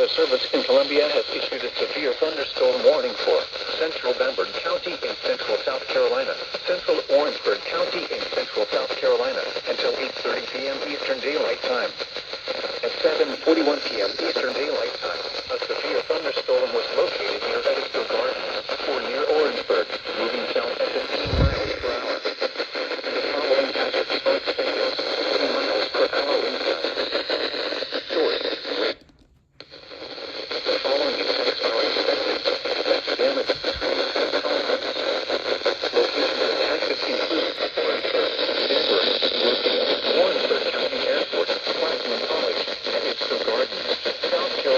Weather Service in Columbia has issued a severe thunderstorm warning for central Bamberg County in central South Carolina, central Orangeburg County in central South Carolina until 8:30 p.m. Eastern Daylight Time. At 7:41 p.m. Eastern Daylight Time, a severe thunderstorm was located near Edisco Gardens or near Orangeburg, moving south at 15 miles per hour. The following hazards are expected: 50 miles per hour wind gusts. Storage. The following effects are expected: effects damage. Locations affected include Orangeburg, Denver, Woodville, Orangeburg County Airport, Claflin College, and Edisco Gardens, South Carolina.